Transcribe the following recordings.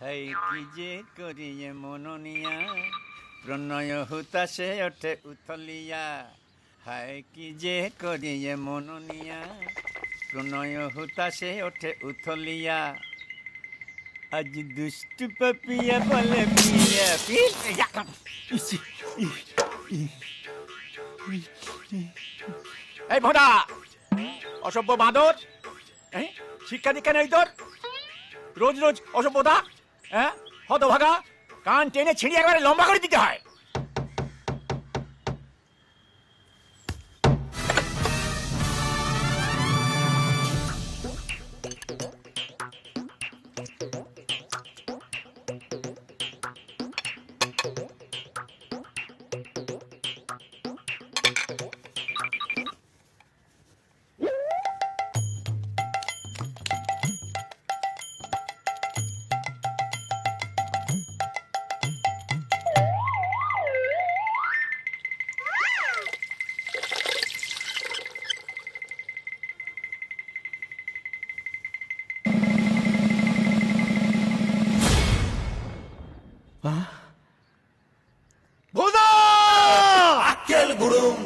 High কি যে করিয়ে মননিয়া প্রণয় হুতাশে ওঠে উথলিয়া হায় কি যে করিয়ে মননিয়া প্রণয় হুতাশে ওঠে উথলিয়া আজ দুষ্টু পাপিয়া বলে পিয়া এই ভোদা অসভ্য বাঁদর শিক্ষা দীক্ষা নেই তোর রোজ রোজ অসভ্যতা হ্যাঁ হতভাগা কান টেনে ছিঁড়িয়ে একবারে লম্বা করে দিতে হয় ভোদা আক্কেল গুড়ুম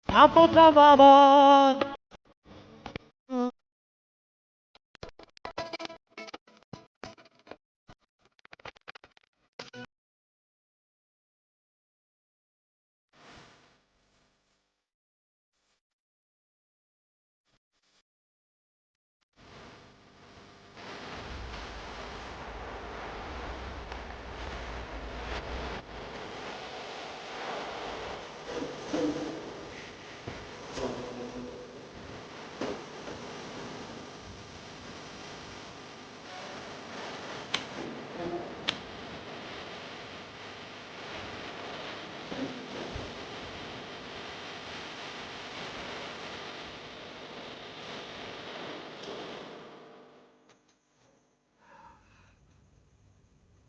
Apota baba.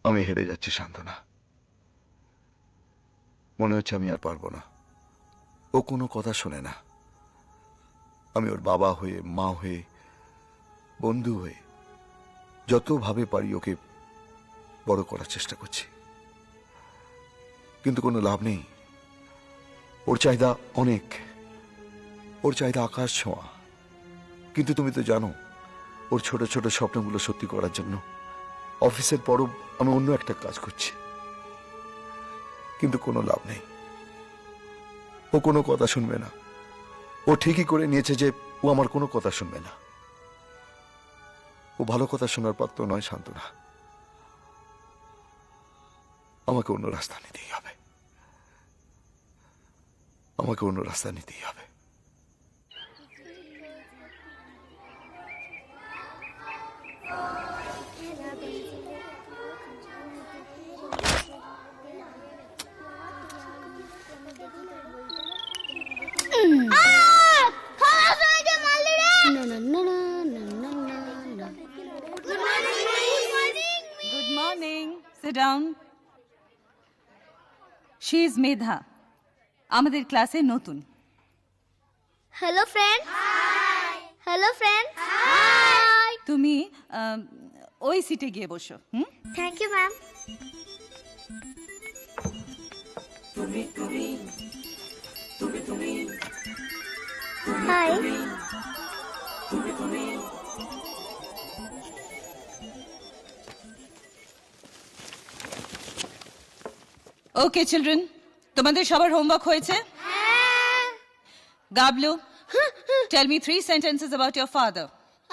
আমি হেরে যাচ্ছি সান্ত্বনা। মনে হচ্ছে আমি আর পারবো না। ও কোনো কথা শোনে না। আমি ওর বাবা হয়ে, মা হয়ে, বন্ধু হয়ে যতভাবে পারি ওকে বড় করার চেষ্টা করছি, কিন্তু কোনো লাভ নেই। ওর চাহিদা অনেক, ওর চাহিদা আকাশ ছোঁয়া। কিন্তু তুমি তো জানো, ওর ছোট ছোট স্বপ্নগুলো সত্যি করার জন্য অফিসের পরও আমি অন্য একটা কাজ করছি, কিন্তু কোনো লাভ নেই। ও কোনো কথা শুনবে না। ও ঠিকই করে নিয়েছে যে ও আমার কোনো কথা শুনবে না। ও ভালো কথা শোনার পাত্র নয় সান্ত্বনা। আমাকে অন্য রাস্তা নিতেই হবে, আমাকে অন্য রাস্তা নিতেই হবে। Good morning. Sit down. She is Medha. আমাদের ক্লাসে নতুন। Hello friend. Hello friend. Hi. তুমি ওই সিটে গিয়ে বসো। Thank you ma'am. Hi. Okay children, তোমাদের সবার হোমওয়ার্ক হয়েছে? Gablu, tell me 3 sentences about your father.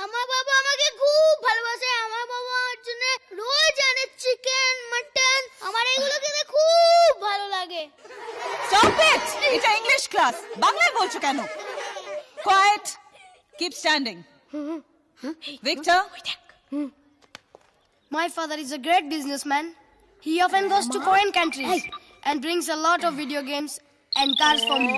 আমার বাবা আমাকে খুব ভালোবাসে। আমার বাবা আমার জন্য রোজ আনে চিকেন, মাটন। আমার এগুলো খেতে খুব ভালো লাগে। Stop it! এটা ইংলিশ ক্লাস, বাংলায় বলছো কেন? Quiet. Keep standing. Victor, My father is a great businessman. He often goes to foreign countries and brings a lot of video games and cars for me.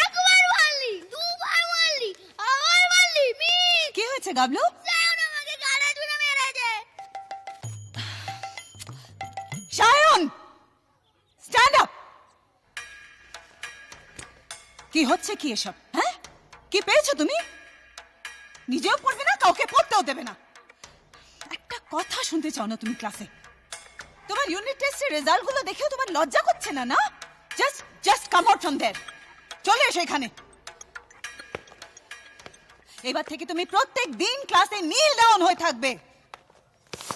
একবার মারলি, দুবার মারলি, আবার মারলি। মিস। কি হয়েছে গাবলু? সায়ন আমাকে গাড়া ধরে মেরেছে। Sayan, stand up. কি হচ্ছে কি এসব? হ্যাঁ, কি পেয়েছো তুমি? নিজেও পড়বে না, কাউকে পড়তেও দেবে না। একটা কথা শুনতে চাও না তুমি ক্লাসে? তোমার ইউনিট টেস্টের রেজাল্টগুলো দেখেও তোমার লজ্জা করছে না? না, জাস্ট কাম আউট ফ্রম দেয়ার। চলে এসো এখানে। এবার থেকে তুমি প্রত্যেক দিন ক্লাসে নীল ডাউন হয়ে থাকবে।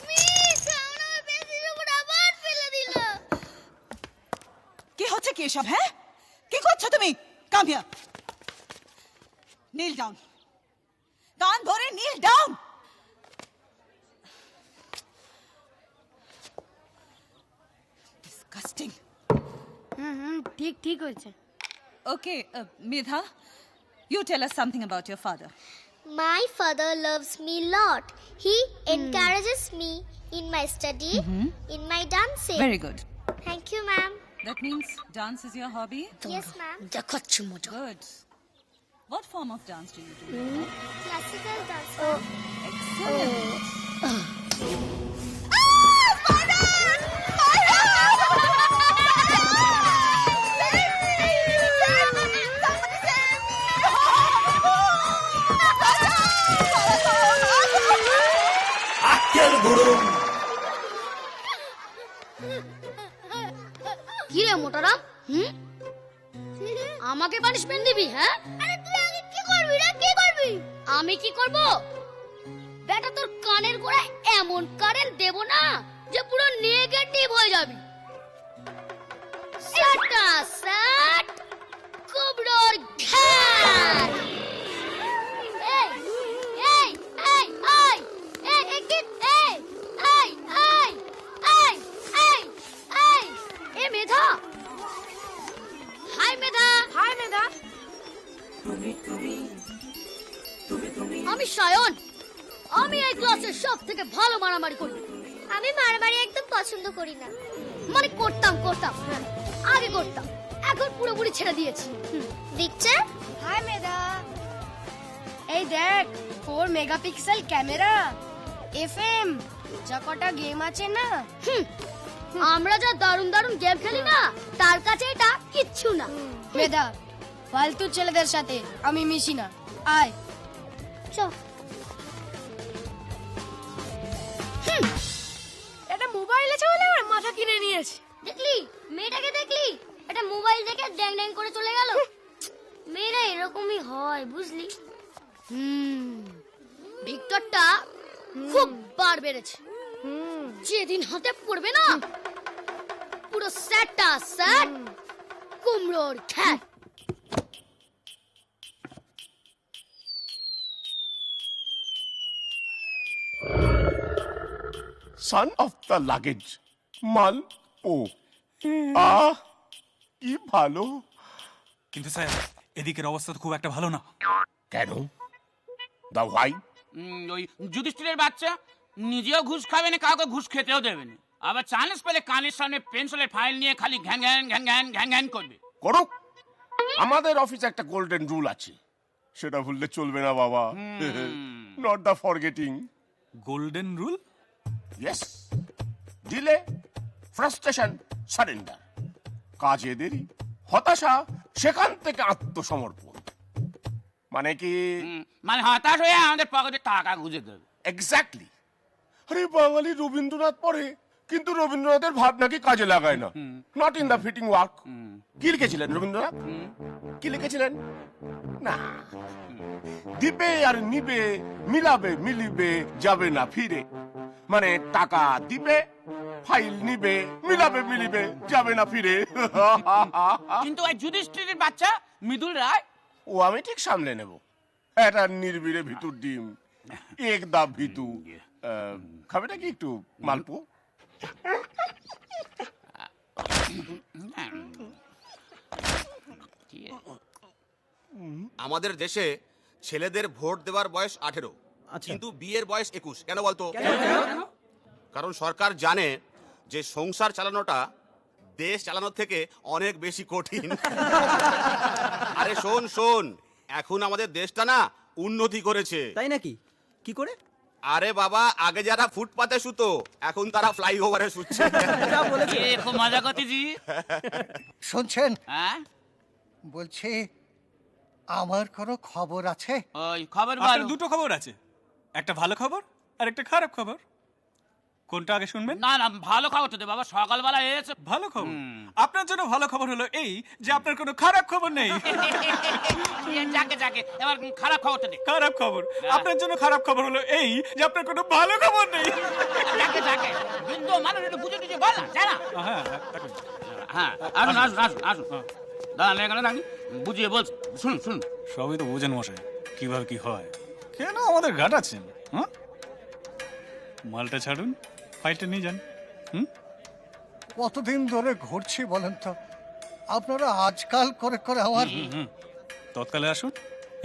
মিস, সায়ন আমার পেন্সিলের উপর আবার ফেলে দিল। কি হচ্ছে কি এসব? হ্যাঁ, কি করছো তুমি? Come here. নীল ডাউন, কান ধরে নীল ডাউন। ডিসকাস্টিং। ঠিক হয়েছে। Okay, Medha, you tell us something about your father. My father loves me a lot. He encourages me in my study, in my dancing. Very good. Thank you, ma'am. That means dance is your hobby? Yes, ma'am. দেখাচ্ছি মজা। Good. What form of dance do you do? Classical dance. Excellent. কি রে মোটারাম? আমাকে punishment দিবি? হ্যাঁ, আরে তুই আগে কি করবি রে? কি করবি? আমি কি করব? বেটা তোর কানের গোড়ায় এমন কারেন্ট দেব না যে পুরো নেগেটিভ হয়ে যাবি। সাটা সাট কুবড়োর ঘাট। এই এই এই এই এই এই কি এই এই এই এই এই এই এ মেধা। হাই মেধা। হাই মেধা। আমি সায়ন। আমি এই ক্লাসের সব থেকে ভালো মারামারি করি। আমি মারামারি একদম পছন্দ করি না। মানে করতাম হ্যাঁ, আগে করতাম, এখন পুরোপুরি ছেড়ে দিয়েছি। ভিক্টর, হাই মেধা। এই দেখ 4 মেগাপিক্সেল ক্যামেরা, FM যা কটা গেম আছে না, আমরা যা দারুণ দারুণ গেম খেলি না, তার কাছে এটা কিচ্ছু না। মেধা, ফালতু ছেলেদের সাথে আমি মিশি না, আয়। চল। এটা মোবাইল আছে বলে আমার মাথা কিনে নিয়েছে। দেখলি মেয়েটাকে, দেখলি এটা মোবাইল দেখে ড্যাং ড্যাং করে চলে গেল। মেয়েরা এরকমই হয় বুঝলি। ভিক্টরটা খুব বার বেড়েছে। যেদিন হাতে পড়বে না, পুরো সেটটা সেট কুমড়োর খ্যাট। son of the luggage মাল ও আহ কি ভালো। কিন্তু স্যার এদিকের অবস্থা তো খুব একটা ভালো না। কেন? দা হোয়াই? ওই যুধিষ্ঠিরের বাচ্চা নিজেও ঘুষ খাবে না, কাউকে ঘুষ খেতেও দেবে না, আবার চান্স পেলে কানের সামনে পেন্সিলের ফাইল নিয়ে খালি ঘ্যান ঘ্যান ঘ্যান ঘ্যান ঘ্যান ঘ্যান করবে। করুক, আমাদের অফিসে একটা গোল্ডেন রুল আছে, সেটা ভুললে চলবে না বাবা। Not the forgetting. Golden rule? Yes, delay, frustration, surrender. কাজে দেরি, হতাশা, সেখান থেকে আত্মসমর্পণ। মানে কি? মানে হতাশ হয়ে আমাদের পকেটে টাকা গুঁজে দেবে। এক্স্যাক্টলি। আরে বাঙালি রবীন্দ্রনাথ পড়ে, কিন্তু রবীন্দ্রনাথের ভাবনাকে কাজে লাগায় না। Not in the fitting work. কি লিখেছিলেন রবীন্দ্রনাথ? কি লিখেছিলেন? না, দিবে আর নিবে, মিলাবে মিলিবে, যাবে না ফিরে। মানে টাকা দিবে, ফাইল নিবে, মিলাবে মিলিবে, যাবে না ফিরে। কিন্তু ওই যুধিষ্ঠিরের বাচ্চা মৃদুল রায়, ও আমি ঠিক সামলে নেব। এটা নির্বিড়ে ভিতুর ডিম, একদা ভিতু। খাবে নাকি একটু মালপো? আমাদের দেশে ছেলেদের ভোট দেওয়ার বয়স 18, কিন্তু বিয়ের বয়স 21। কেন বলতো? কারণ সরকার জানে যে সংসার চালানোটা দেশ চালানোর থেকে অনেক বেশি কঠিন। আরে শোন শোন, এখন আমাদের দেশটা না উন্নতি করেছে। তাই নাকি? কি করে? আরে বাবা, আগে যারা ফুটপাতে শুতো, এখন তারা ফ্লাইওভারে শুচ্ছে। খুব মজা করতেছি। শুনছেন? হ্যাঁ, বলছি আমার কোনো খবর আছে? ওই খবর আপনার বলো। দুটো খবর আছে, একটা ভালো খবর আর একটা খারাপ খবর। কোনটা আগে শুনবেন? না না, ভালো খবর তো দে বাবা, সকালবেলা এসে। ভালো খবর? আপনার জন্য ভালো খবর হলো এই যে আপনার কোনো খারাপ খবর নেই। যাকে যাকে, এবার খারাপ খবরটা দে। খারাপ খবর? আপনার জন্য খারাপ খবর হলো এই যে আপনার কোনো ভালো খবর নেই। যাকে যাকে, বিন্দু মানুষ একটু বুঝে টুঝে বল না, জানা। হ্যাঁ এখন। হ্যাঁ, আসুন আসুন আসুন আসুন। দাঁড়ান এখানে দাঁড়ান, বুঝিয়ে বলছি, শুনুন শুনুন। সবই তো বুঝেন মশাই, কিভাবে কি হয়। কেন আমাদের ঘাটাচ্ছেন? হ্যাঁ, মালটা ছাড়ুন, ফাইলটা নিয়ে যান। কতদিন ধরে ঘুরছি বলেন তো? আপনারা আজকাল করে করে আমার তৎকালে আসুন,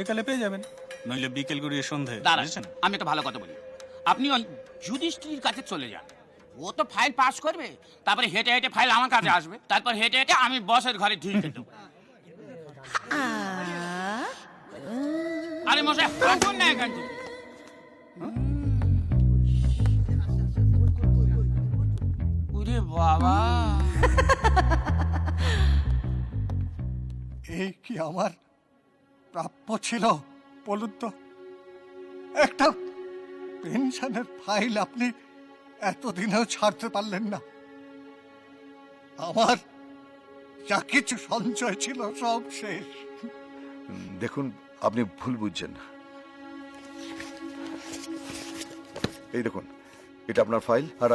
একালে পেয়ে যাবেন, নইলে বিকেল গড়িয়ে সন্ধে। দাঁড়ান, আমি একটা ভালো কথা বলি। আপনি ওই যুধিষ্ঠির কাছে চলে যান, ও তো ফাইল পাস করবে, তারপরে হেঁটে হেঁটে ফাইল আমার কাছে আসবে, তারপর হেঁটে হেঁটে আমি বসের ঘরে ঢুকে দেবো। আরে মশাই, আসুন না এখান থেকে। ওরে বাবা, এই কি আমার প্রাপ্য ছিল বলুন তো? একটা পেনশনের ফাইল আপনি এতদিনেও ছাড়তে পারলেন না। আমার যা কিছু সঞ্চয় ছিল সব শেষ। দেখুন, আপনি ভুল বুঝছেন। এই দেখুন, এটা আপনার ফাইল, আর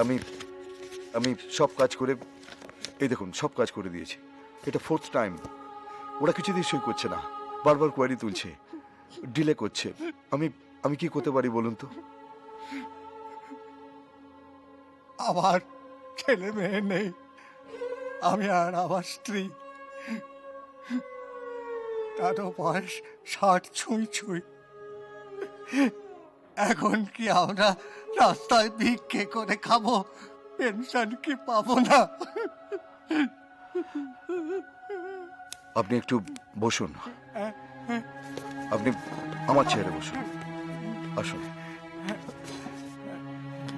আমি সব কাজ করে, এই দেখুন সব কাজ করে দিয়েছি। এটা 4th টাইম। ওরা কিছুতেই সই করছে না, বারবার কোয়ারি তুলছে, ডিলে করছে। আমি কি করতে পারি বলুন তো? আমার ছেলে মেয়ে নেই, আমি আর আমার স্ত্রী, তারও বয়স 60 ছুঁই ছুঁই। এখন কি আমরা রাস্তায় ভিক্ষে করে খাবো? পেনশন কি পাবো না? আপনি একটু বসুন, আপনি আমার চেয়ারে বসুন, আসুন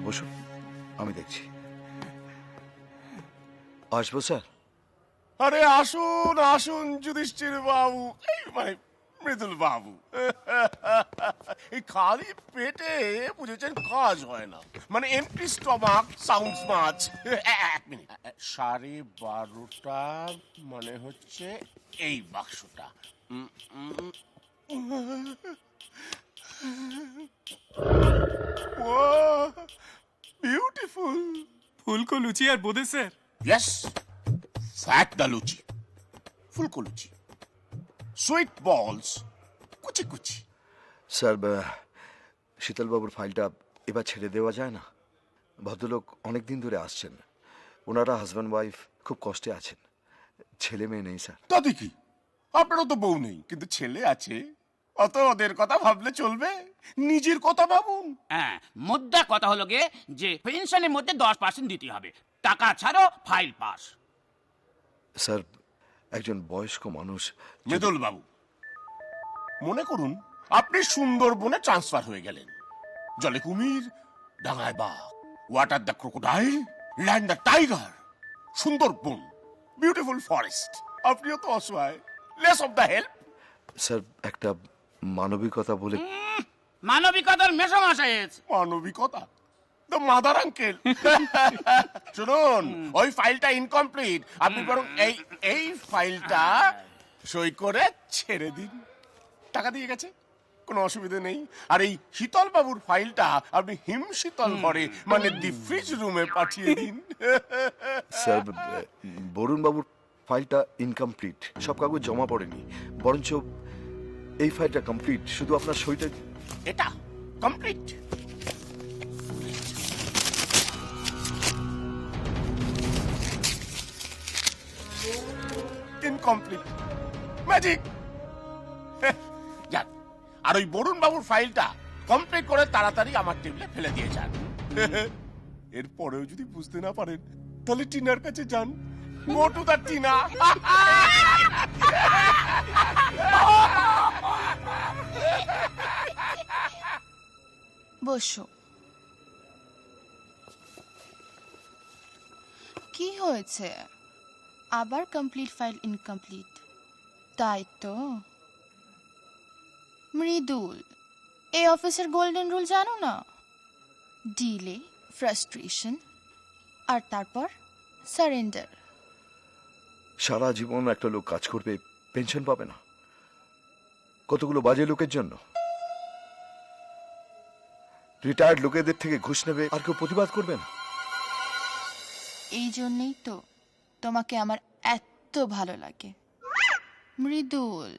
বসুন। আমি দেখছি। আসবো স্যার? আরে আসুন আসুন যুধিষ্ঠির বাবু, এই মানে মৃদুল বাবু। এই খালি পেটে বুঝেছেন কাজ হয় না, মানে এমটি স্টমাক সাউন্ডস মাচ। এক মিনিট, 12:30 মানে হচ্ছে এই বাক্সটা। বিউটিফুল। ফুলকো লুচি আর বোদে sir. Yes, fat the luchi, ফুলকো লুচি, সুইট বলস, কুচি কুচি। স্যার, শীতলবাবুর ফাইলটা এবার ছেড়ে দেওয়া যায় না? ভদ্রলোক অনেক দিন ধরে আসছেন, ওনারা হাজব্যান্ড ওয়াইফ খুব কষ্টে আছেন, ছেলে মেয়ে নেই স্যার। তাতে কি, আপনারও তো বউ নেই, কিন্তু ছেলে আছে। অত ওদের কথা ভাবলে চলবে, নিজের কথা ভাবুন। হ্যাঁ, মুদ্রা কথা হলো গিয়ে যে পেনশনের মধ্যে 10% দিতে হবে, টাকা ছাড়ো ফাইল পাস। স্যার, একজন বয়স্ক মানুষ। মৃদুল বাবু, মনে করুন আপনি সুন্দরবনে ট্রান্সফার হয়ে গেলেন। জলে কুমির, ডাঙায় বাঘ, water the crocodile, land the tiger, Sundarban, beautiful forest. আপনিও তো অসহায়, less of the help. Sir, একটা মানবিকতা বলে। মানবিকতার মেশামশাই। মানবিকতা? The mother uncle. শুনুন, ওই ফাইলটা ইনকমপ্লিট, আপনি বরং এই ফাইলটা সই করে ছেড়ে দিন। টাকা দিয়ে গেছে, কোনো অসুবিধা নেই। আর এই শীতল বাবুর ফাইলটা আপনি হিম শীতল ঘরে, মানে দি ফ্রিজ রুমে পাঠিয়ে দিন। স্যার, বরুণ বাবুর ফাইলটা ইনকমপ্লিট, সব কাগজ জমা পড়েনি, বরঞ্চ এই ফাইলটা কমপ্লিট, শুধু আপনার সইটা। এটা কমপ্লিট? Incomplete, magic. যান, আর ওই বরুণ বাবুর ফাইলটা কমপ্লিট করে তাড়াতাড়ি আমার টেবিলে ফেলে দিয়ে যান। এরপরেও যদি বুঝতে না পারেন, তাহলে টিনার কাছে যান। Go to the Tina. বসো। কি হয়েছে? আবার কমপ্লিট ফাইল ইনকমপ্লিট, তাই তো? মৃদুল, এই অফিসের গোল্ডেন রুল জানো না? ডিলে, ফ্রাস্ট্রেশন, আর তারপর সারেন্ডার। সারা জীবন একটা লোক কাজ করবে, পেনশন পাবে না, কতগুলো বাজে লোকের জন্য। রিটায়ার্ড লোকেদের থেকে ঘুষ নেবে, আর কেউ প্রতিবাদ করবে না। এই জন্যই তো তোমাকে আমার এত ভালো লাগে মৃদুল।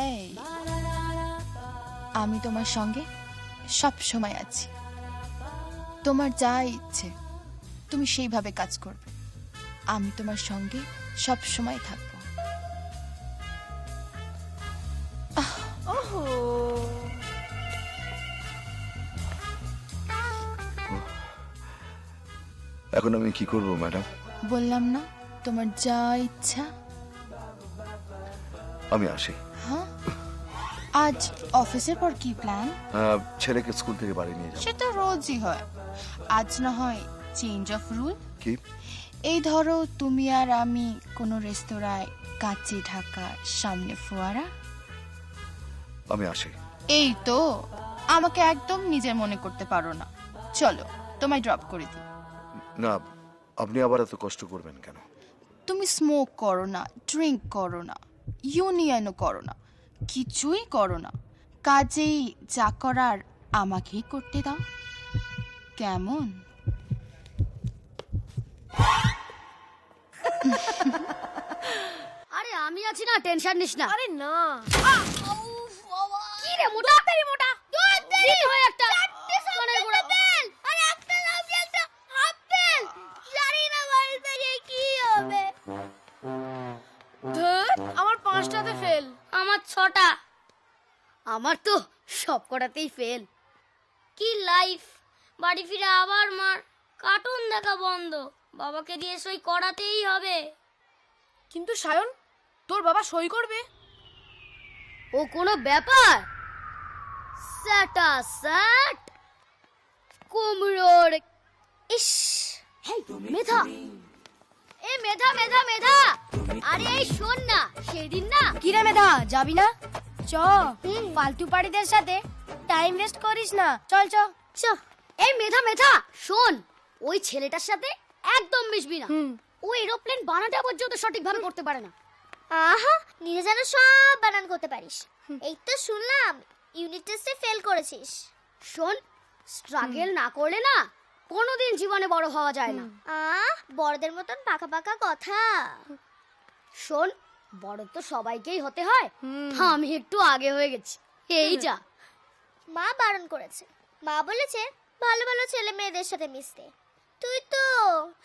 এই, আমি তোমার সঙ্গে সব সময় আছি। তোমার যা ইচ্ছে তুমি সেইভাবে কাজ করবে, আমি তোমার সঙ্গে সব সময় থাকবো। এখন আমি কি করব ম্যাডাম? বললাম না, তোমার যা ইচ্ছা। আমি আসি। হ্যাঁ, আজ অফিসের পর কি প্ল্যান? ছেলেকে স্কুল থেকে বাড়ি নিয়ে যাব। সেটা রোজই হয়, আজ না হয় চেঞ্জ অফ রুল। কি? এই ধরো, তুমি আর আমি কোনো রেস্তোরাঁয়, কাচে ঢাকা, সামনে ফোয়ারা। আমি আসি। এই তো, আমাকে একদম নিজের মনে করতে পারো না। চলো, তোমায় ড্রপ করে দিই। না, আপনি আবার এত কষ্ট করবেন কেন? তুমি স্মোক করো না, ড্রিঙ্ক করো না, ইউনিয়নও করো না, কিছুই করো না। কাজেই যা করার আমাকেই করতে দাও, কেমন? আরে আমি আছি না, টেনশন নিস না। আরে না, কি রে মোটা, তেরি মোটা দিন হয় একটা কানের গোড়া। আরে একটা না, একটা হাফ পেন। জানি না বাড়ি থেকে কি হবে। ধুর, আমার 5টাতে ফেল। আমার 6টা। আমার তো সব কটাতেই ফেল। কি লাইফ! বাড়ি ফিরে আবার মার, কার্টুন দেখা বন্ধ, বাবাকে দিয়ে সই করাতেই হবে। কিন্তু সায়ন, তোর বাবা সই করবে? ও কোনো ব্যাপার? স্যাটা স্যাট কুমড়োর। ইস, হেই মেধা, এ মেধা মেধা মেধা, আরে এই শোন না, সেদিন না। কিরে মেধা, যাবি না? চ, ফালতু পাড়িদের সাথে টাইম ওয়েস্ট করিস না, চল চ চ। এই মেধা মেধা শোন, ওই ছেলেটার সাথে একদম মিশবি না। ও এরোপ্লেন বানাটা পর্যন্ত সঠিকভাবে করতে পারে না। আহা, নিজে যেন সব বানান করতে পারিস। এই তো শুনলাম ইউনিট টেস্টে ফেল করেছিস। শোন, স্ট্রাগল না করলে না কোনোদিন জীবনে বড় হওয়া যায় না। বড়দের মতন পাকা পাকা কথা। শোন, বড় তো সবাইকেই হতে হয়, আমি একটু আগে হয়ে গেছি, এই যা। মা বারণ করেছে, মা বলেছে ভালো ভালো ছেলে মেয়েদের সাথে মিশতে। তুই তো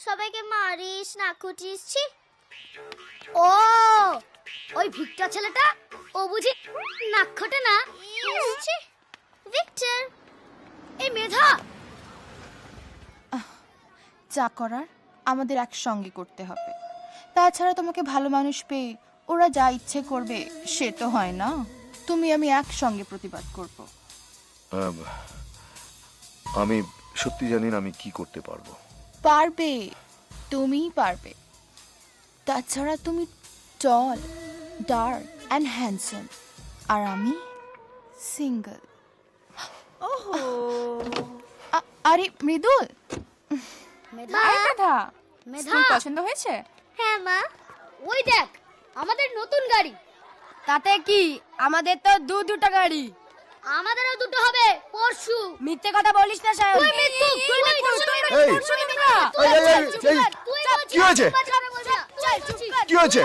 সবাইকে মারিস, না খুঁটিস। ছি। ও, ওই ভিক্টর ছেলেটা, ও বুঝি নাক খটে না? ছি, ভিক্টর। এই মেধা, যা করার আমাদের একসঙ্গে করতে হবে। তাছাড়া তোমাকে ভালো মানুষ পেয়ে ওরা যা ইচ্ছে করবে সে তো হয় না। তুমি আমি একসঙ্গে প্রতিবাদ করব। আমি সত্যি জানি না আমি কি করতে পারবো। পারবে, তুমিই পারবে। তাছাড়া তুমি টল, ডার্ক অ্যান্ড হ্যান্ডসাম, আর আমি সিঙ্গেল। আরে মৃদুল, মেধা, মেধা, মেধা, স্কুল পছন্দ হয়েছে? হ্যাঁ মা। ওই দেখ আমাদের নতুন গাড়ি। তাতে কি, আমাদের তো দুটো গাড়ি। আমাদেরও দুটো হবে পরশু। মিথ্যে কথা বলিস না সায়ন। এই, কি হয়েছে? কি হয়েছে?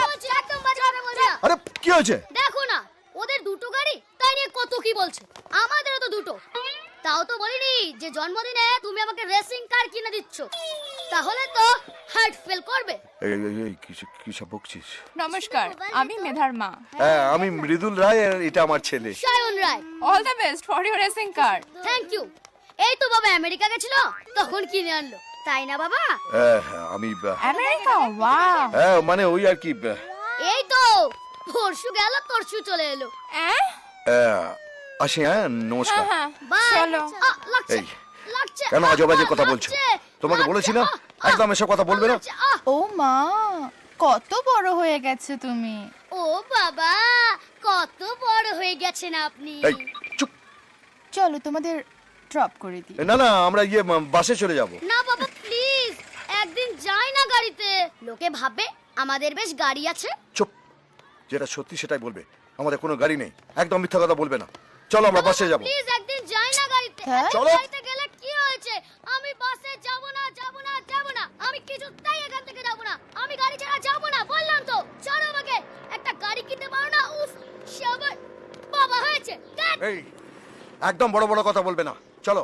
আরে কি হয়েছে? দেখো না, ওদের দুটো গাড়ি, তাই নিয়ে কত কি বলছে। আমাদেরও তো দুটো। তাও তো বলিনি যে জন্মদিনে তুমি আমাকে রেসিং কার কিনে দিচ্ছ, তাহলে তো হার্ট ফেল করবে। এই কি সব বকছিস? নমস্কার, আমি মেধার মা। হ্যাঁ, আমি মৃদুল রায়, আর এটা আমার ছেলে Sayan Roy. All the best for your racing car. Thank you. এই তো বাবা আমেরিকা গেছিল, তখন কিনে আনলো, তাই না বাবা? আমি আমেরিকা, ওয়াও। হ্যাঁ, মানে ওই আর কি। এই তো পরশু গেল, তরশু চলে এলো। আসি, হ্যাঁ, নমস্কার। বাই। চলো। লাগছে, এই, লাগছে। কেন আজে বাজে কথা বলছো? তোমাকে বলেছি না একদম এসব কথা বলবে না। ও মা, কত বড় হয়ে গেছে তুমি। ও বাবা, কত বড় হয়ে গেছেন আপনি। এই চুপ। চলো তোমাদের ড্রপ করে দিই। না না, আমরা বাসে চলে যাব। না বাবা প্লিজ, একদিন যাই না গাড়িতে, লোকে ভাববে আমাদের বেশ গাড়ি আছে। চুপ, যেটা সত্যি সেটাই বলবে। আমাদের কোনো গাড়ি নেই, একদম মিথ্যা কথা বলবে না। চলো আমরা বাসে যাব। প্লিজ একদিন যাই না গাড়িতে। চলো। গাড়িতে গেলে কি হয়েছে? আমি বাসে যাব না, যাব না, যাব না। আমি কিছুতেই এখান থেকে যাব না। আমি গাড়ি ছাড়া যাব না, বললাম তো। চলো আমাকে একটা গাড়ি কিনতে পারো না? উফ, সে আবার বাবা হয়েছে। এই, একদম বড় বড় কথা বলবে না। চলো।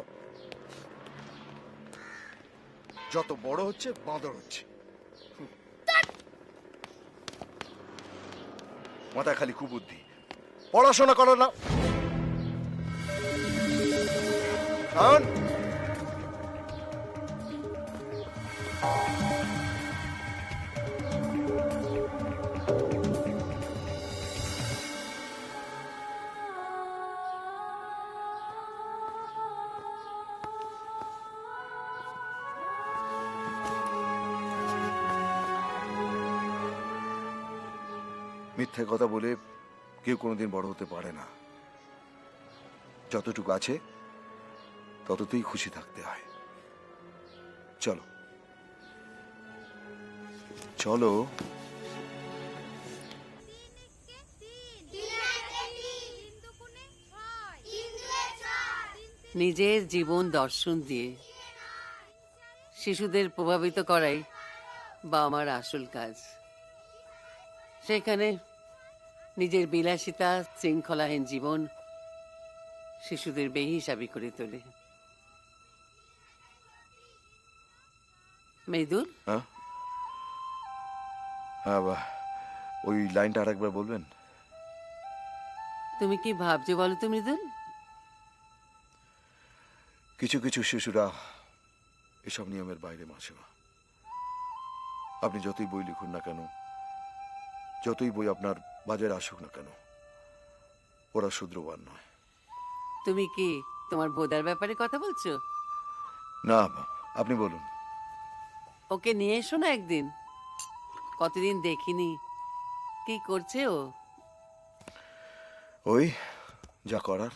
যত বড় হচ্ছে বাঁদর হচ্ছে। মাথায় খালি কুবুদ্ধি, পড়াশোনা করো না। শাওন, মিথ্যে কথা বলে কেউ কোনোদিন বড় হতে পারে না। যতটুকু আছে তততেই খুশি থাকতে হয়। চলো চলো। নিজের জীবন দর্শন দিয়ে শিশুদের প্রভাবিত করাই বাবা মার আসল কাজ। সেখানে নিজের বিলাসিতা, শৃঙ্খলাহীন জীবন শিশুদের বেহিসাবি করে তোলে। মৃদুল, হ্যাঁ, ওই লাইনটা আরেকবার বলবেন? তুমি কি ভাবছো বলো তো মৃদুল? কিছু কিছু শিশুরা এসব নিয়মের বাইরে মাসে না। আপনি যতই বই লিখুন না কেন, যতই বই আপনার বাজারে আসুক না কেন, ওরা শূদ্রবান নয়। তুমি কি তোমার বোদার ব্যাপারে কথা বলছো? না, আপনি বলুন। ওকে নিয়ে এসো না একদিন, কতদিন দেখিনি। কি করছে ও? ওই যা করার।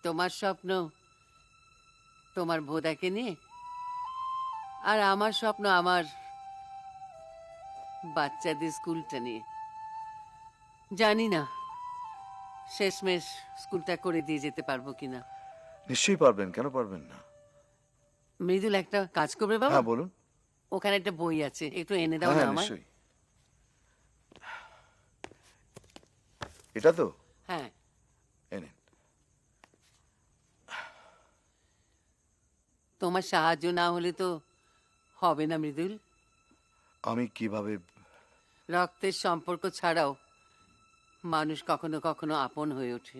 তোমার স্বপ্ন তোমার বোদাকে নিয়ে, আর আমার স্বপ্ন আমার বাচ্চাদের স্কুলটা নিয়ে। জানি না শেষমেশ স্কুলটা করে দিয়ে যেতে পারবো কিনা। নিশ্চয়ই পারবেন, কেন পারবেন না? মৃদুল একটা কাজ করবে বাবা? হ্যাঁ বলুন। ওখানে একটা বই আছে, একটু এনে দাও না হ্যাঁ আমায়। নিশ্চয়ই। এটা তো? হ্যাঁ। এনেন। তোমার সাহায্য না হলে তো হবে না মৃদুল। আমি কিভাবে? রক্তের সম্পর্ক ছাড়াও মানুষ কখনো কখনো আপন হয়ে ওঠে।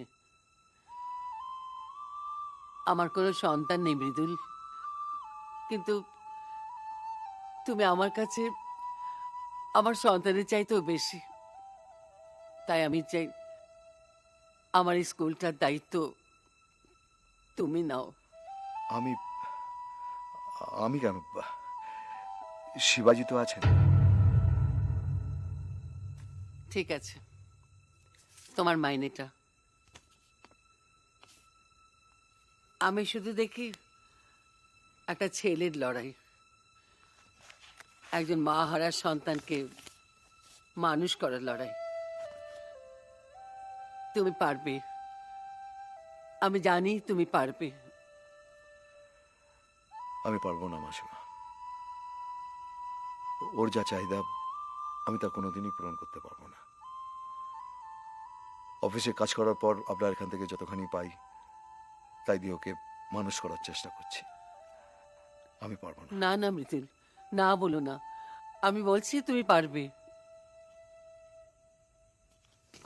আমার কোনো সন্তান নেই মৃদুল, কিন্তু তুমি আমার কাছে আমার সন্তানের চাইতেও বেশি। তাই আমি চাই আমার এই স্কুলটার দায়িত্ব তুমি নাও। আমি আমি কেন? শিবাজি তো আছেন। ঠিক আছে, তোমার মাইনেটা। আমি শুধু দেখি একটা ছেলের লড়াই, একজন মা হারা সন্তানকে মানুষ করার লড়াই। তুমি পারবে, আমি জানি তুমি পারবে। আমি পারবো না মাসিমা। ওর যা চাহিদা আমি তা কোনোদিনই পূরণ করতে পারবো না। অফিসে কাজ করার পর আপনার এখান থেকে যতখানি পাই তাই দিয়ে ওকে মানুষ করার চেষ্টা করছি। আমি পারবো না। না না মৃদুল, না বলো না। আমি বলছি তুমি পারবে।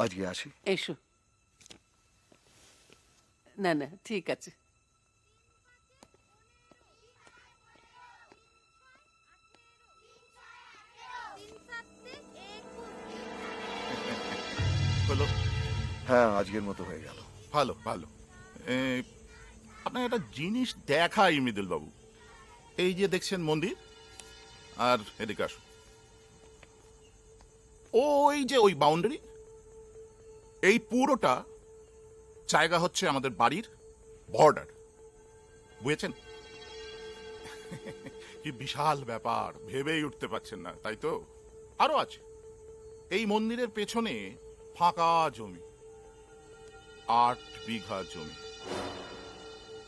আজকে আসি। এসো। না না ঠিক আছে। হলো? হ্যাঁ, আজকের মতো হয়ে গেল। ভালো ভালো। আপনার একটা জিনিস দেখাই মৃদুল বাবু। এই যে দেখছেন মন্দির, আর এদিকে আসুন। ওই যে ওই বাউন্ডারি, এই পুরোটা জায়গা হচ্ছে আমাদের বাড়ির বর্ডার। বুঝেছেন? কি বিশাল ব্যাপার, ভেবেই উঠতে পারছেন না, তাই তো? আরো আছে, এই মন্দিরের পেছনে ফাঁকা জমি, 8 বিঘা জমি।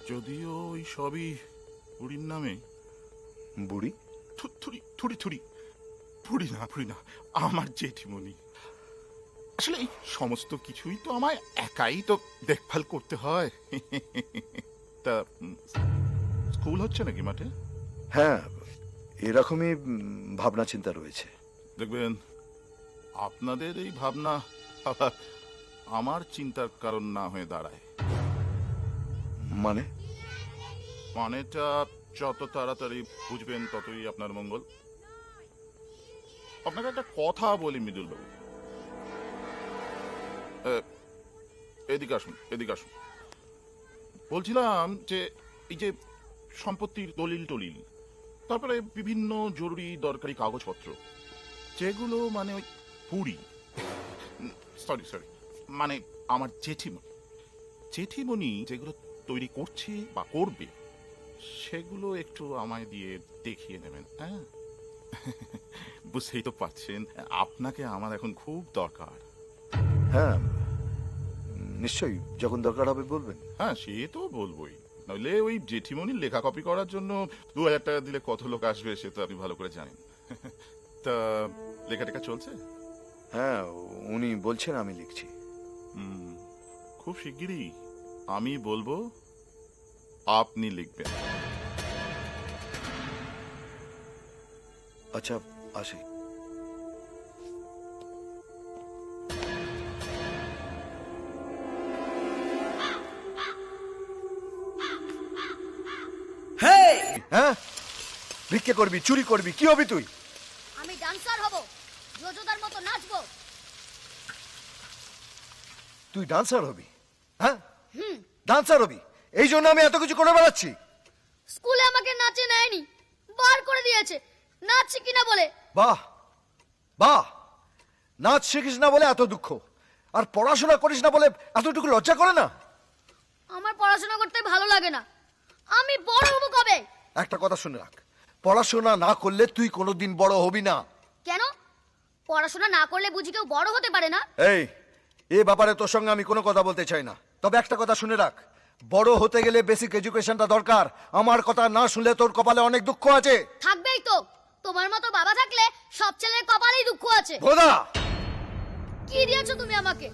যদিও ওই সবই বুড়ির নামে। বুড়ি? থুড়ি থুড়ি থুড়ি, বুড়ি না, আমার জেঠিমণি। আসলে এই সমস্ত কিছুই তো আমায় একাই তো দেখভাল করতে হয়। তা স্কুল হচ্ছে নাকি মাঠে? হ্যাঁ, এরকমই ভাবনা চিন্তা রয়েছে। দেখবেন আপনাদের এই ভাবনা আবার আমার চিন্তার কারণ না হয়ে দাঁড়ায়। মানে? মানেটা যত তাড়াতাড়ি বুঝবেন ততই আপনার মঙ্গল। আপনাকে একটা কথা বলি মৃদুল বাবু, এদিকে আসুন, এদিকে আসুন। বলছিলাম যে এই যে সম্পত্তির দলিল টলিল, তারপরে বিভিন্ন জরুরি দরকারি কাগজপত্র, যেগুলো মানে ওই পুরি, সরি মানে আমার জেঠিমণি যেগুলো তৈরি করছে বা করবে, সেগুলো একটু আমায় দিয়ে দেখিয়ে নেবেন। হ্যাঁ, বুঝতেই তো পারছেন আপনাকে আমার এখন খুব দরকার। হ্যাঁ নিশ্চয়ই, যখন দরকার হবে বলবেন। হ্যাঁ, সে তো বলবোই, নইলে ওই জেঠিমণির লেখা কপি করার জন্য 2000 টাকা দিলে কত লোক আসবে সে তো আপনি ভালো করে জানেন। তা লেখা টেখা চলছে? হ্যাঁ, উনি বলছেন আমি লিখছি। খুব শিগগিরই আমি বলবো আপনি লিখবেন। আচ্ছা, আসি। হ্যাঁ, ভিক্ষে করবি, চুরি করবি, কি হবি তুই? আমি ডান্সার হব, যোজদার মতো নাচবো। তুই ডান্সার হবি? হ্যাঁ, ডান্সার হবি? এই জন্য আমি এত কিছু করে বেড়াচ্ছি। স্কুলে আমাকে নাচে নেয়নি, বার করে দিয়েছে নাচ শিখি না বলে। বাহ বাহ, নাচ শিখিস না বলে এত দুঃখ, আর পড়াশোনা করিস না বলে এতটুকু লজ্জা করে না? আমার পড়াশোনা করতে ভালো লাগে না, আমি বড় হব কবে? একটা কথা শুনে রাখ, পড়াশোনা না করলে তুই কোনোদিন বড় হবি না। কেন? পড়াশোনা না করলে বুঝি কেউ বড় হতে পারে না? এই ব্যাপারে তোর সঙ্গে আমি কোনো কথা বলতে চাই না, তবে একটা কথা শুনে রাখ, বড় হতে গেলে বেসিক এডুকেশনটা দরকার। আমার কথা না শুনলে তোর কপালে অনেক দুঃখ আছে। থাকবেই তো, তোমার মতো বাবা থাকলে সব ছেলের কপালেই দুঃখ আছে। ভোদা, কি দিয়েছো তুমি আমাকে?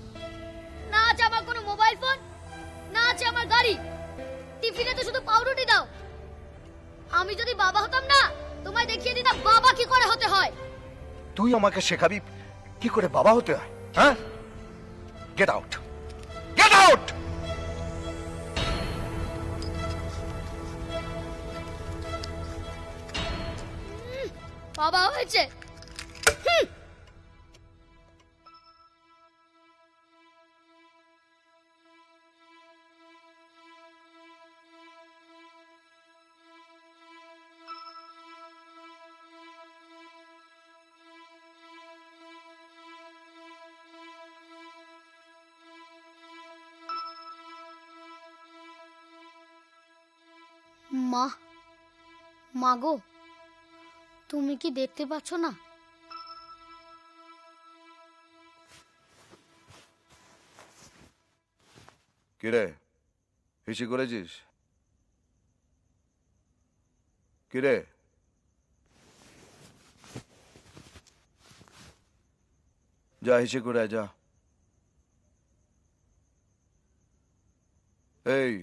না আছে আমার কোনো মোবাইল ফোন, না আছে আমার গাড়ি, টিফিনে তো শুধু পাউরুটি দাও। আমি যদি বাবা হতাম না, তোমায় দেখিয়ে দিতাম বাবা কি করে হতে হয়। তুই আমাকে শেখাবি কি করে বাবা হতে হয়? হ্যাঁ, গেট আউট, গেট আউট। বাবা হয়েছে। মা, মাগো, তুমি কি দেখতে পাচ্ছ না? কিরে, হিসি করেছিস? কিরে, যা হিসি করে আয়, যা। এই,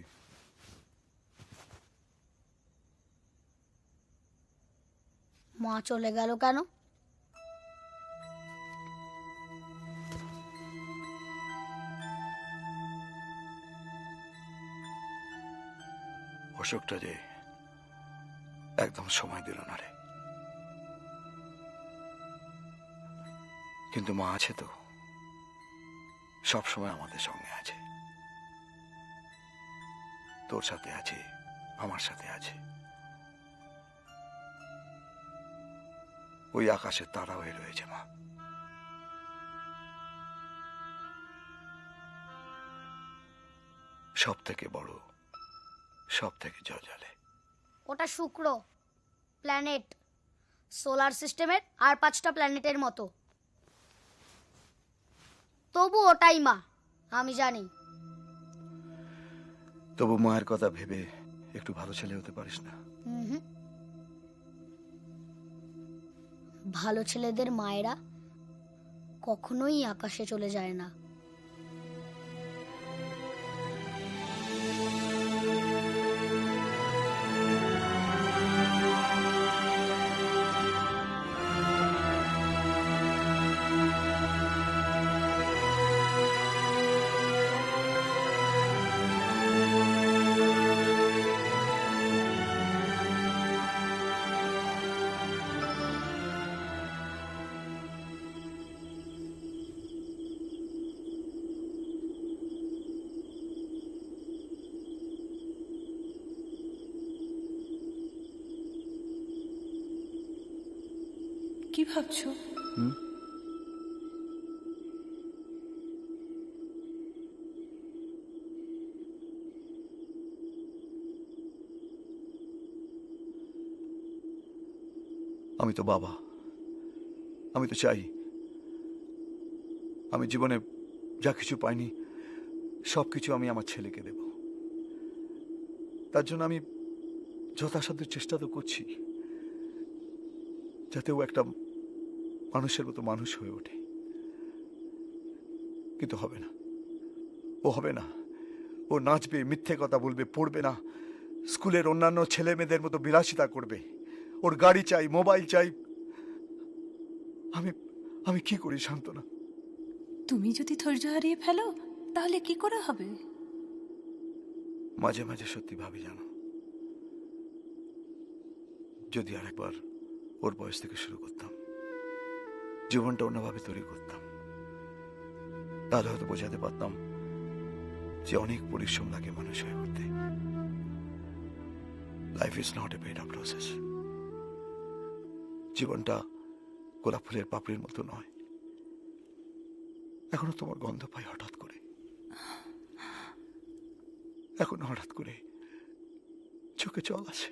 মা চলে গেল কেন? অশোকটা যে একদম সময় দিল না রে, কিন্তু মা আছে তো, সব সময় আমাদের সঙ্গে আছে, তোর সাথে আছে, আমার সাথে আছে, ওই আকাশের তারা হয়ে রয়েছে মা। সব থেকে বড়, সব থেকে জলে। ওটা শুক্র, প্ল্যানেট, সোলার সিস্টেমের আর 5টা প্ল্যানেটের মতো। তবু ওটাই মা, আমি জানি। তবু মায়ের কথা ভেবে একটু ভালো ছেলে হতে পারিস না? ভালো ছেলেদের মায়েরা কখনোই আকাশে চলে যায় না। কি ভাবছো? আমি তো বাবা, আমি তো চাই আমি জীবনে যা কিছু পাইনি সবকিছু আমি আমার ছেলেকে দেব। তার জন্য আমি যথাসাধ্য চেষ্টা তো করছি যাতে ও একটা মানুষের মতো মানুষ হয়ে ওঠে, কিন্তু হবে না, ও হবে না। ও নাচবে, মিথ্যে কথা বলবে, পড়বে না, স্কুলের অন্যান্য ছেলে মেয়েদের মতো বিলাসিতা করবে, ওর গাড়ি চাই, মোবাইল চাই। আমি আমি কি করি শান্তনা? তুমি যদি ধৈর্য হারিয়ে ফেলো তাহলে কি করে হবে? মাঝে মাঝে সত্যি ভাবি, জানো, যদি আরেকবার ওর বয়স থেকে শুরু করতাম, জীবনটা অন্যভাবে তৈরি করতাম, তাহলে হয়তো বোঝাতে পারতাম যে অনেক পরিশ্রম লাগে মানুষ হয়ে উঠতে। Life is not a bed of roses. জীবনটা গোলাপ ফুলের পাপড়ির মতো নয়। এখনো তোমার গন্ধ পাই হঠাৎ করে, এখনো হঠাৎ করে চোখে জল আসে।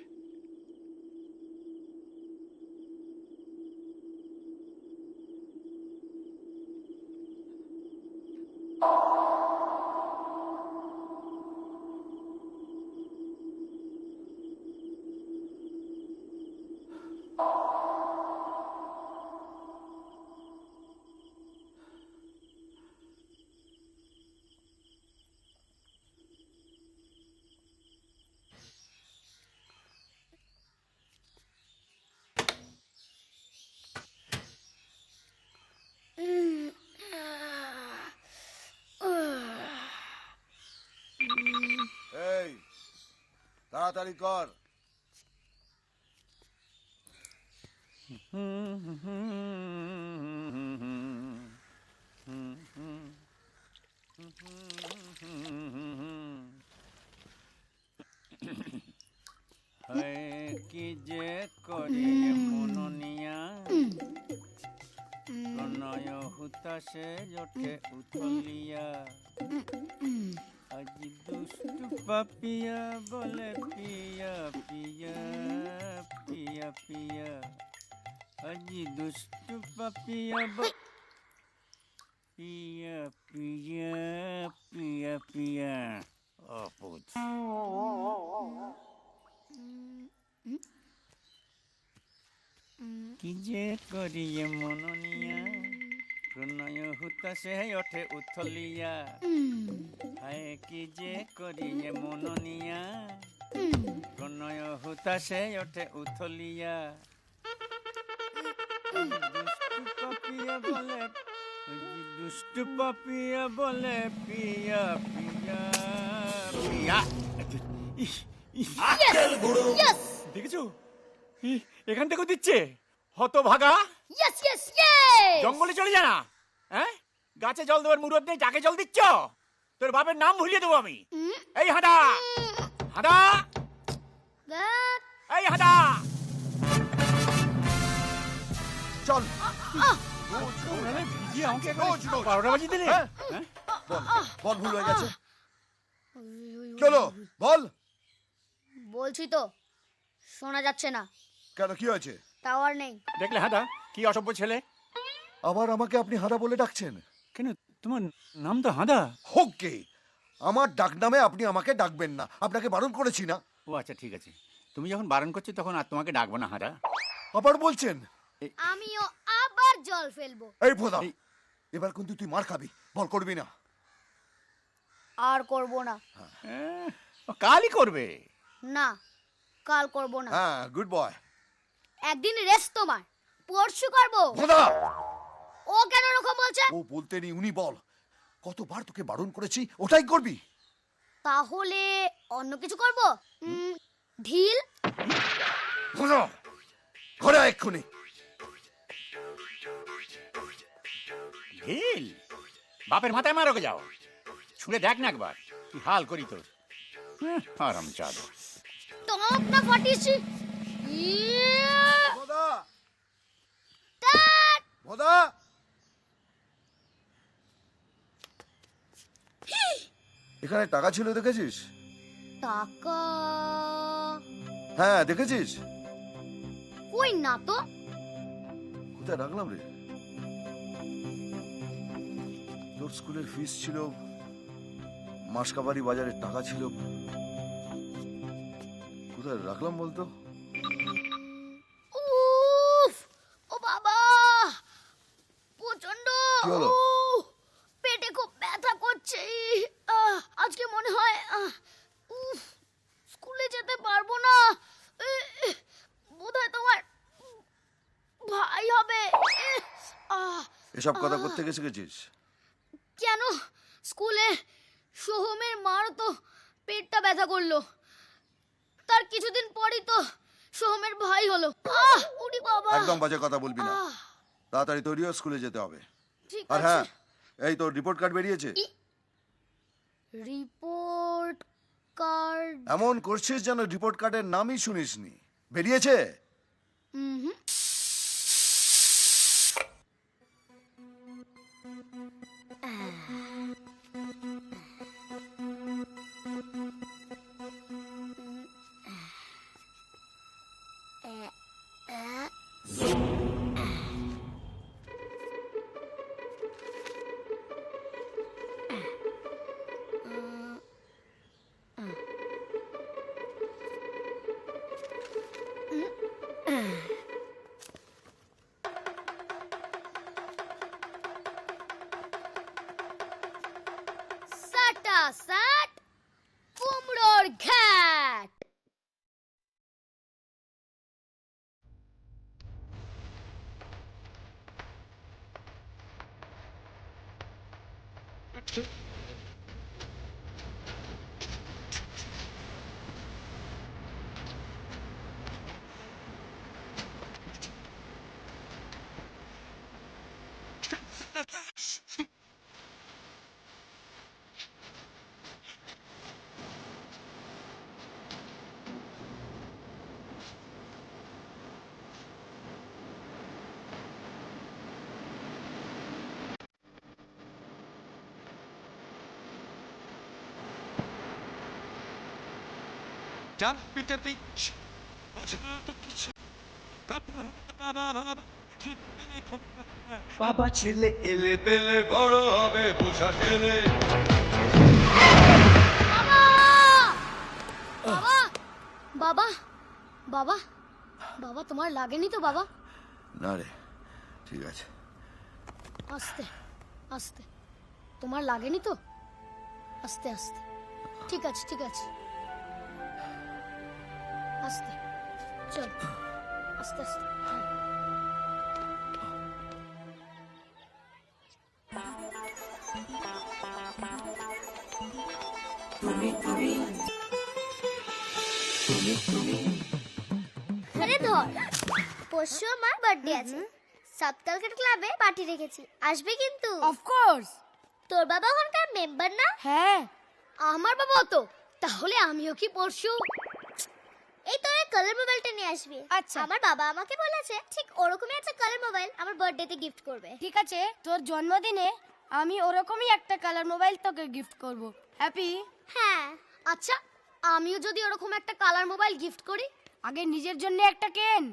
এই তাড়াতাড়ি কর। কি যে করি মননিয়া প্রণয় হুতাশে ওঠে উথলিয়া আজ দুষ্টু পাপিয়া বলে পিয়া পিয়া পিয়া পিয়া আজ দুষ্টু পাপিয়া পিয়া পিয়া পিয়া পিয়া অপুত কি যে করিয়ে মননিয়া প্রণয় হুতাশে ওঠে উথলিয়া হায় কি যে করিয়ে মননিয়া প্রণয় হুতাশে ওঠে উথলিয়া দুষ্টু পাপিয়া বলে পিয়া পিয়া পিয়া দেখেছো এখান থেকেও দিচ্ছে হতভাগা। জঙ্গলে চলে যা না, হ্যাঁ গাছে জল দেওয়ার মুরত নেই, যাকে জল দিচ্ছ তোর বাপের নাম ভুলিয়ে দেবো আমি। এই হাদা হাদা এই হাদা চল ভিজিয়ে আমাকে 12টা বাজিয়ে দিলে। বল ভুল হয়ে গেছে, চলো বল। বলছি তো শোনা যাচ্ছে না। কেন কি হয়েছে? টাওয়ার নেই। দেখলে হাদা কি অসভ্য ছেলে। আবার আমাকে আপনি হাদা বলে ডাকছেন কেন? তোমার নাম তো হাদা। হোক গে, আমার ডাক নামে আপনি আমাকে ডাকবেন না, আপনাকে বারণ করেছি না। ও আচ্ছা ঠিক আছে, তুমি যখন বারণ করছো তখন আর তোমাকে ডাকবো না হাদা। আবার বলছেন? আমিও আবার জল ফেলবো। এই ভোদা, এবার কিন্তু তুই মার খাবি, বল করবি না। আর করব না। কালই করবে না, কাল করব না। হ্যাঁ, গুড বয়। একদিন রেস্ট তোমার, পরশু করবো। ভোদা, ও কেন এরকম বলছে? ও বলতে নি, উনি বল। কতবার তোকে বারণ করেছি, ওটাই করবি? তাহলে অন্য কিছু করব। ঢিল। ভোদা, ঘরে আয় এক্ষুনি। ঢিল? বাপের মাথায় মারোকে যাও, ছুঁড়ে দেখ না একবার কি হাল করি তোর। আরাম চাঁদ টক না ফাটিয়েছি। ভোদা, ভোদা, এখানে টাকা ছিল দেখেছিস? টাকা? হ্যাঁ দেখেছিস। কই না তো। কোথায় রাখলাম রে? তোর স্কুলের ফিস ছিল, মাসকাবাড়ি বাজারের টাকা ছিল, কোথায় রাখলাম বলতো? উফ, ও বাবা, প্রচন্ড। কি হলো? পেটে খুব ব্যথা করছে। আজকে মনে হয় স্কুলে যেতে পারবো না। বোধহয় তোমার ভাই হবে। এসব কথা করতে গেছে গেছিস? কেন? স্কুলে সোহমের মারও তো পেটটা ব্যথা করলো, তার কিছুদিন পরই তো সোহমের ভাই হলো। উনি বাবা, একদম বাজে কথা বলবি না। তাড়াতাড়ি তৈরি হয়ে স্কুলে যেতে হবে। ঠিক আর আছে। হ্যাঁ, এই তোর রিপোর্ট কার্ড বেরিয়েছে? Report card. এমন করছিস যেন রিপোর্ট কার্ডের নামই শুনিসনি। বেরিয়েছে? হুম। সাটা সাট কুমড়োর ঘাট। Don't be the beach. বাবা ছেলে এলে পেলে বড় হবে বোঝা ছেলে। বাবা বাবা বাবা বাবা তোমার লাগেনি তো বাবা? না রে, ঠিক আছে। আস্তে আস্তে, তোমার লাগেনি তো? আস্তে আস্তে, ঠিক আছে ঠিক আছে, আস্তে চল, আস্তে আস্তে। আরে ধর, পরশু আমার বার্থডে আছে, সাউথ ক্যালকাটা ক্লাবে পার্টি রেখেছি, আসবে কিন্তু? অফকোর্স। তোর বাবা ওখানকার মেম্বার না? হ্যাঁ, আমার বাবাও তো। তাহলে আমিও কি পরশু? এই তোর কালার মোবাইলটা নিয়ে আসবি। আচ্ছা। আমার বাবা আমাকে বলেছে ঠিক ওরকমই একটা কালার মোবাইল আমার বার্থডেতে গিফট করবে। ঠিক আছে, তোর জন্মদিনে আমি ওরকমই একটা কালার মোবাইল তোকে গিফট করব। হ্যাপি? হ্যাঁ। আচ্ছা, আমিও যদি ওরকম একটা কালার মোবাইল গিফট করি? আগে নিজের জন্য একটা কেন,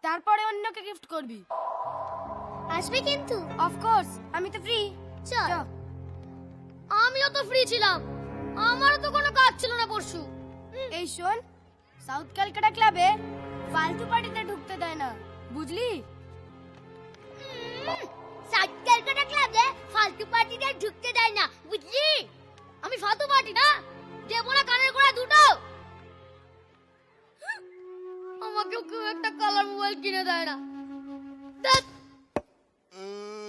তারপরে অন্যকে গিফট করবি। আসবে কিন্তু? অফকোর্স, আমি তো ফ্রি। চল। আমিও তো ফ্রি ছিলাম, আমারও তো কোনো কাজ ছিল না পরশু। এই শোন, সাউথ ক্যালকাটা ক্লাবে ফালতু পার্টিতে ঢুকতে দেয় না, বুঝলি? সাউথ ক্যালকাটা ক্লাবে ফালতু পার্টিতে ঢুকতে দেয় না, বুঝলি? আমি ফালতু পার্টি না, দেবো না কানের গোড়া দুটো। আমাকেও কেউ একটা কালার মোবাইল কিনে দেয় না।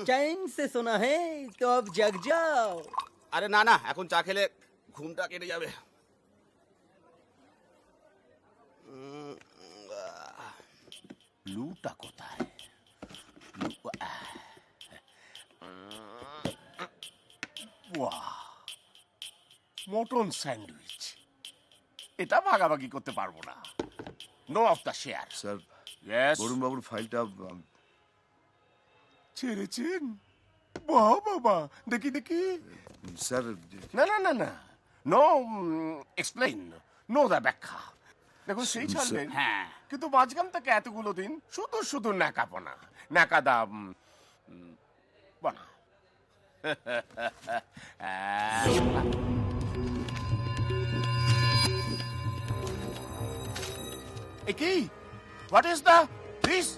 चैन से सोना है तो अब जग जाओ। আরে না না, এখন চা খেলে ঘুমটা কেটে যাবে। লুটা কোথায়? মটন স্যান্ডউইচ, এটা ভাগাভাগি করতে পারবো না। No of the share. Sir, yes. Barun বাবুর ফাইলটা ছেড়েছেন? বাহ বাবা, দেখি দেখি। স্যার, না না না না, নো এক্সপ্লেইন, নো দা ব্যাখ্যা। দেখুন সেই ছাড়লেন, হ্যাঁ, কিন্তু মাঝখান থেকে এতগুলো দিন শুধু শুধু ন্যাকাপনা, ন্যাকাদা বনা। কি? What is the this?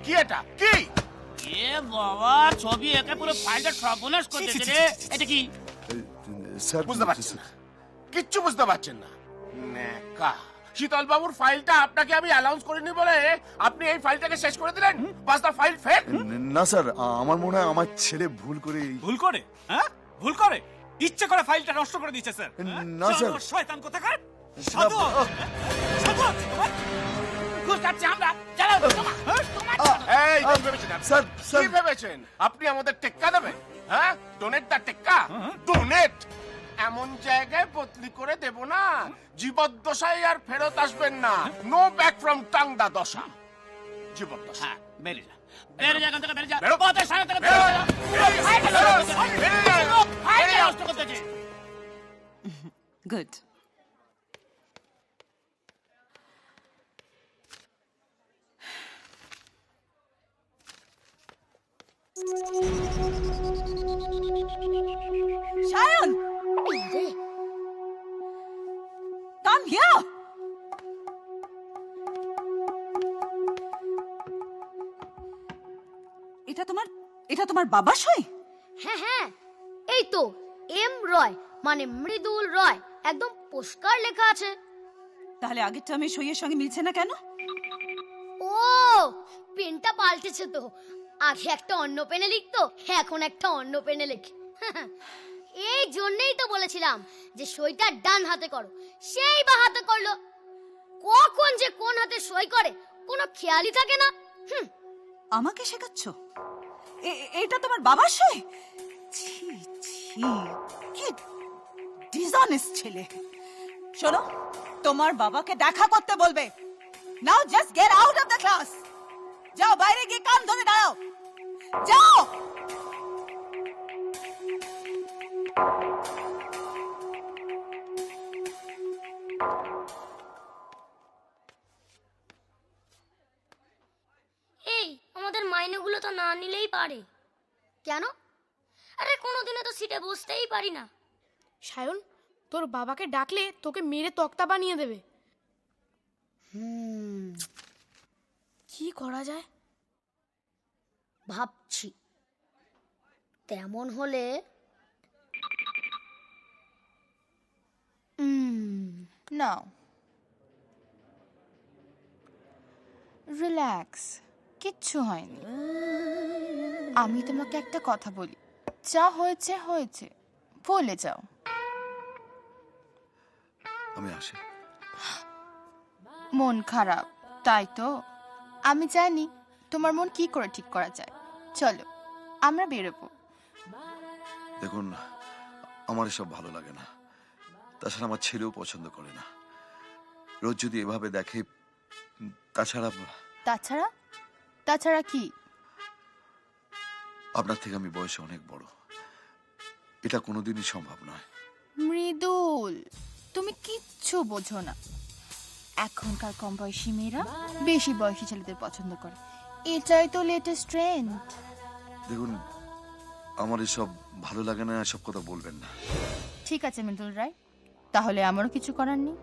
কি এটা? কি? এ বাবা, ছবি একে পুরো ফাইলটা সর্বনাশ করে দিয়েছে রে। এটা কি? স্যার, বুঝতে পারছেন না, কিচ্ছু বুঝতে পারছেন না। নেকা শীতল বাবুর ফাইলটা আপনাকে আমি অ্যানাউন্স করিনি বলে আপনি এই ফাইলটাকে শেষ করে দিলেন। বাস দা ফাইল ফেক। না স্যার, আমার মনে হয় আমার ছেলে ভুল করে। ভুল করে? হ্যাঁ, ভুল করে ইচ্ছে করে ফাইলটা নষ্ট করে দিয়েছে স্যার। না স্যার, শয়তান কোথাকার, সাধু সাধু ঘুষ খাচ্ছি আমরা। চলো এই কি ভেবেছেন? স্যার, কি ভেবেছেন আপনি আমাদের টেক্কা দেবেন? হ্যাঁ ডোনেট দা টেক্কা ডোনেট এমন জায়গায় বদলি করে দেব না জীবদ্দশায় আর ফেরত আসবেন না নো ব্যাক ফ্রম টাংদা দশা জীবদ্দশা বেরিয়ে যা বেরিয়ে যা এখান থেকে বেরিয়ে যা বেরো। পথের সামনে থেকে বেরো। বেরিয়ে যা ফাইল নষ্ট করতেছিস গুড সায়ন কাম হিয়ার এটা তোমার বাবা সই? হ্যাঁ হ্যাঁ এই তো এম রয় মানে মৃদুল রয় একদম পরিষ্কার লেখা আছে। তাহলে আগেরটা আমি সইয়ের সঙ্গে মিলছে না কেন? ও পেনটা পাল্টেছে তো, আগে একটা অন্য পেনে লিখতো, এখন একটা অন্য পেনে লেখে। এই জন্যই তো বলেছিলাম যে সইটা ডান হাতে করো, সেই বা হাতে করলো। কখন যে কোন হাতে সই করে কোনো খেয়ালই থাকে না। আমাকে শেখাচ্ছ? এটা তোমার বাবার সই? ছি ছি, কি ডিসঅনেস্ট ছেলে। শোনো, তোমার বাবাকে দেখা করতে বলবে। Now just get out of the class. যাও বাইরে গিয়ে কান ধরে দাঁড়াও, যাও। এই আমাদের মাইনেগুলো তো না নিলেই পারে। কেন? আরে কোনোদিনও তো সিটে বসতেই পারি না। সায়ন, তোর বাবাকে ডাকলে তোকে মেরে তক্তা বানিয়ে দেবে। কি করা যায় ভাবছি। তেমন হলে নাও রিল্যাক্স, কিচ্ছু হয়নি। আমি তোমাকে একটা কথা বলি, যা হয়েছে হয়েছে, ভুলে যাও। আমি আসি। মন খারাপ তাই তো? আমি জানি তোমার মন কি করে ঠিক করা যায়। চলো আমরা বেরোবো। দেখুন, আমার এসব ভালো লাগে না। তাছাড়া আমার ছেলেও পছন্দ করে না। রোজ যদি এভাবে দেখে, তাছাড়া তাছাড়া তাছাড়া কি? আপনার থেকে আমি বয়সে অনেক বড়, এটা কোনোদিনই সম্ভব নয়। মৃদুল, তুমি কিচ্ছু বোঝো না। এখনকার কম বয়সী মেয়েরা বেশি বয়সী ছেলেদের পছন্দ করে, এটাই তো লেটেস্ট ট্রেন্ড। দেখুন, আমার এসব ভালো লাগে না, এসব কথা বলবেন না। ঠিক আছে মৃদুল রায়, তাহলে আমারও কিছু করার নেই।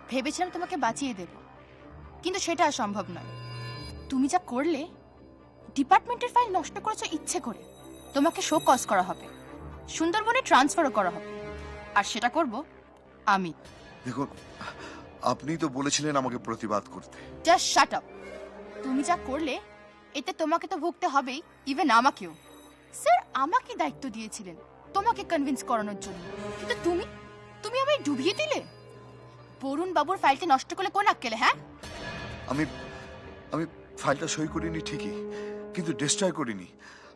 ভেবেছিলাম তোমাকে বাঁচিয়ে দেব, কিন্তু সেটা আর সম্ভব নয়। তুমি যা করলে, ডিপার্টমেন্টের ফাইল নষ্ট করেছো ইচ্ছে করে। তোমাকে শো কজ করা হবে, সুন্দরবনে ট্রান্সফারও করা হবে, আর সেটা করব আমি। দেখুন, আপনি তো বলেছিলেন আমাকে প্রতিবাদ করতে। Just shut up. তুমি যা করলে এতে তোমাকে তো ভুগতে হবেই, ইভেন আমাকেও। স্যার আমাকে দায়িত্ব দিয়েছিলেন তোমাকে কনভিন্স করানোর জন্য, কিন্তু তুমি আমায় ডুবিয়ে দিলে। বরুণ বাবুর ফাইলটা নষ্ট করলে কোন আক্কেলে? হ্যাঁ, আমি ফাইলটা সই করিনি ঠিকই, কিন্তু ডিস্ট্রয় করিনি।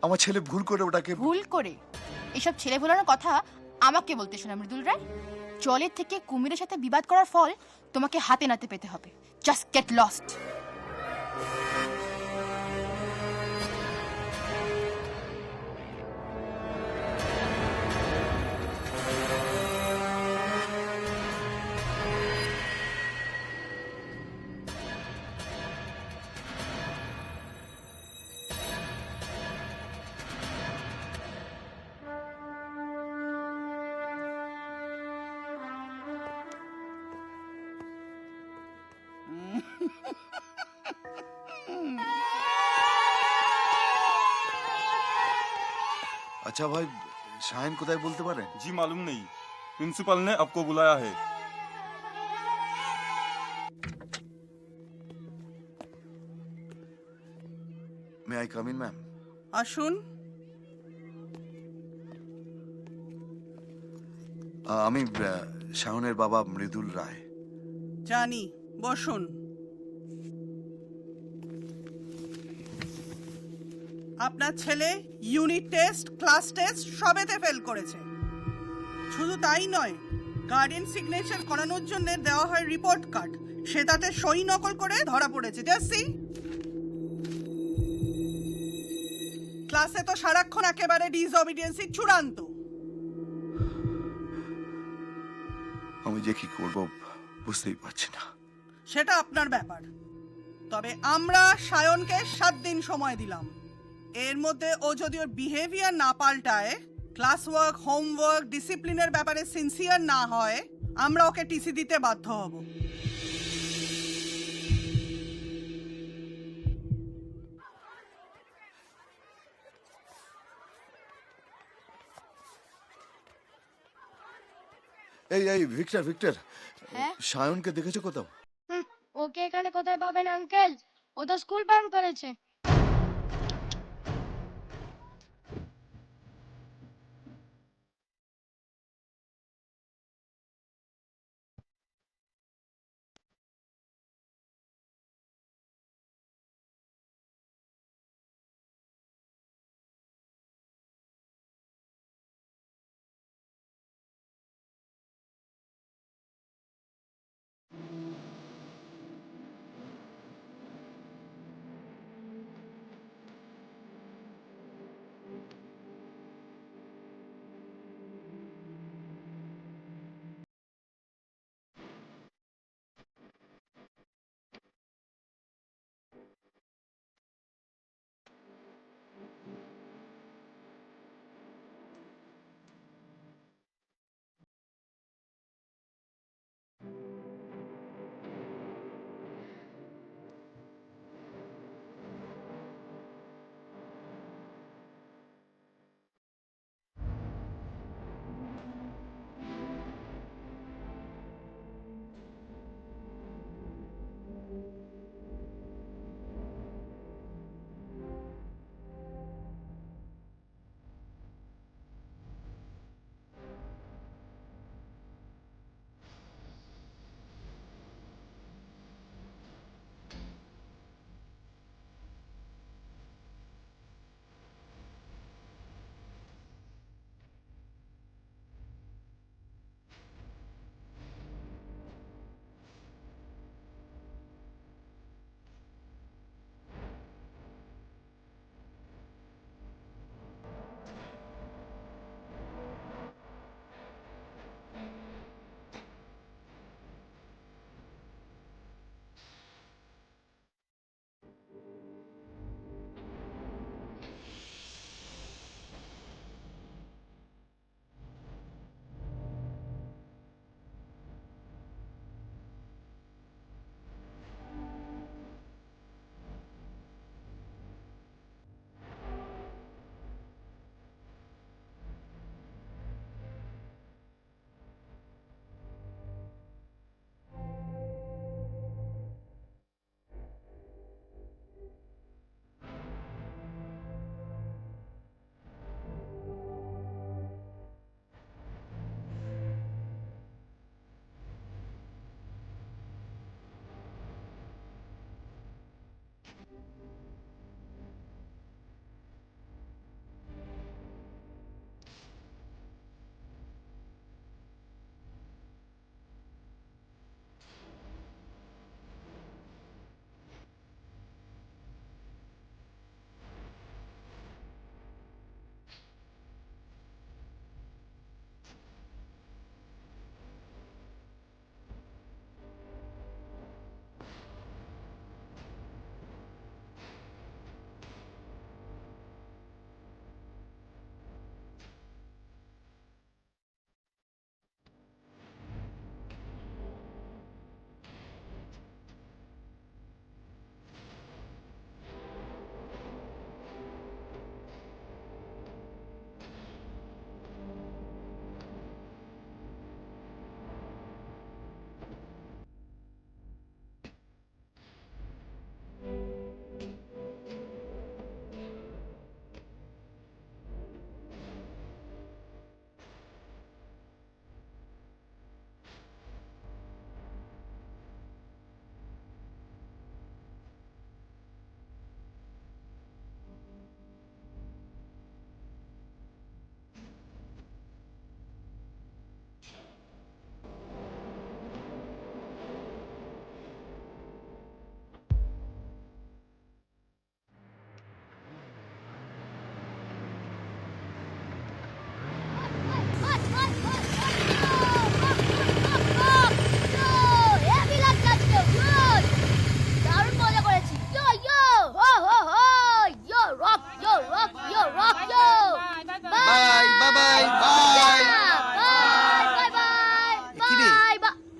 আমার ছেলে ভুল করে ওটাকে ভুল করে এসব ছেলে ভোলানোর কথা আমাকে বলতে শোনা মৃদুল রায়। জলের থেকে কুমিরের সাথে বিবাদ করার ফল তোমাকে হাতে নাতে পেতে হবে। Just get lost. अच्छा भाई, शायन কোথায় বলতে পারেন? जी मालूम नहीं, प्रिंसिपल ने आपको बुलाया है। May I come in, ma'am? আসুন। আমি শায়নের বাবা মৃদুল রায়। জানি, বসুন। আপনার ছেলে ইউনিট টেস্ট ক্লাস টেস্ট সবেতে ফেল করেছে। শুধু তাই নয়, গার্ডিয়ান সিগনেচার করানোর জন্য দেওয়া হয় রিপোর্ট কার্ড, সে তাতে সই নকল করে ধরা পড়েছে। জাস্ট ক্লাসে তো সারাক্ষণ একেবারে ডিসঅবিডিয়েন্সি চূড়ান্ত। আমি যে কি করব বুঝতেই পারছি না। সেটা আপনার ব্যাপার। তবে আমরা সায়নকে 7 দিন সময় দিলাম। এর মধ্যে ও যদি ওর বিহেভিয়ার না পাল্টায়, ক্লাস ওয়ার্ক, হোমওয়ার্ক, ডিসিপ্লিনের ব্যাপারে সিনসিয়ার না হয়, আমরা ওকে টিসি দিতে বাধ্য হব। এই ভিক্টর ভিক্টর, হ্যাঁ? সায়নকে দেখেছো কোথাও? ওকে এখানে কোথায় পাবেন আঙ্কেল? ও তো স্কুল বাঙ্ক করেছে।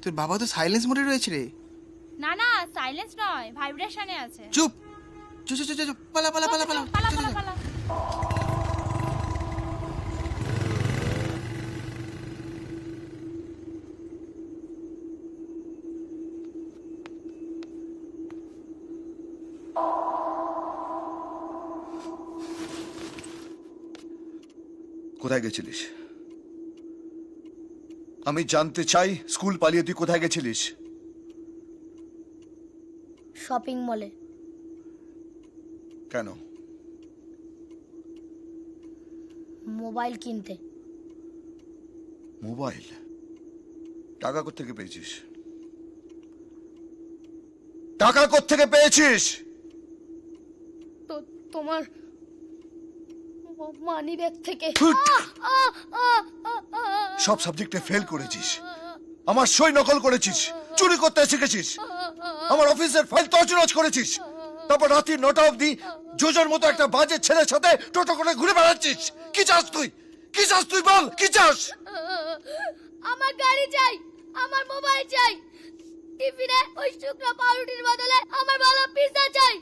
তোর বাবা তো সাইলেন্স মোডে রয়েছে রে। না না সাইলেন্স নয়, ভাইব্রেশনে আছে। চুপ চুপ চুপ চুপ, পালা পালা পালা পালা পালা পালা পালা। কোথায় গেছিলিস? আমি জানতে চাই, স্কুল পালিয়ে তুই কোথায় গেছিলিস? শপিং মলে। কেন? মোবাইল কিনতে। মোবাইল? টাকা কোত্থেকে পেয়েছিস? টাকা কোত্থেকে পেয়েছিস? তো তোমার মানি ব্যাগ থেকে। সব সাবজেক্টে ফেল করেছিস, আমার সই নকল করেছিস, চুরি করতে শিখেছিস, আমার অফিসের ফাইল তছনছ করেছিস, তারপর রাত্রি 9টা অবধি জোজোর মতো একটা বাজে ছেলের সাথে টোটো করে ঘুরে বেড়াচ্ছিস। কি চাস তুই? কি চাস তুই বল, কি চাস? আমার গাড়ি চাই, আমার মোবাইল চাই, টিফিনে ওই শুকনো পাউরুটির বদলে আমার ভালো পিৎজা চাই,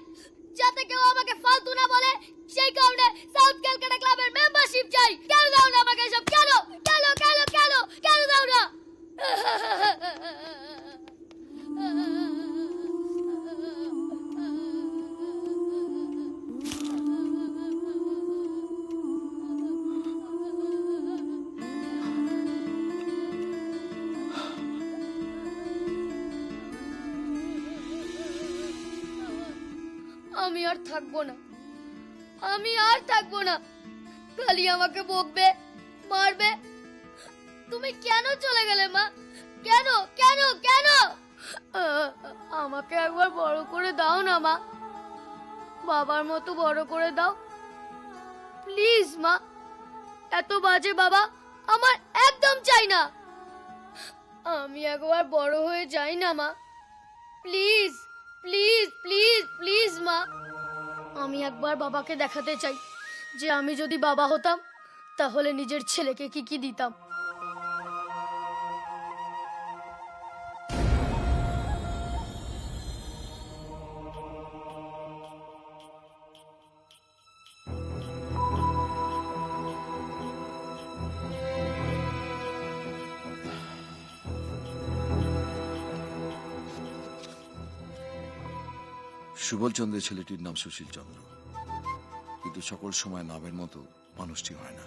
যাতে কেউ আমাকে ফালতু না বলে। সেই কারণে সাউথ ক্যালকাটা ক্লাবের মেম্বারশিপ চাই। কেন দাও না আমাকে সব? কেন কেন কেন কেন কেন দাও না? আমি আর থাকবো না, আমি আর থাকবো না। খালি আমাকে বকবে, মারবে। তুমি কেন চলে গেলে মা? কেন কেন কেন? আমাকে একবার বড় করে দাও না মা, বাবার মতো বড় করে দাও প্লিজ মা। এত বাজে বাবা আমার একদম চাই না। আমি একবার বড় হয়ে যাই না মা, প্লিজ প্লিজ প্লিজ প্লিজ মা। আমি একবার বাবাকে দেখাতে চাই যে আমি যদি বাবা হতাম তাহলে নিজের ছেলেকে কি কি দিতাম। সুবল চন্দ্রের ছেলেটির নাম সুশীল চন্দ্র, কিন্তু সকল সময় নামের মতো মানুষটি হয় না।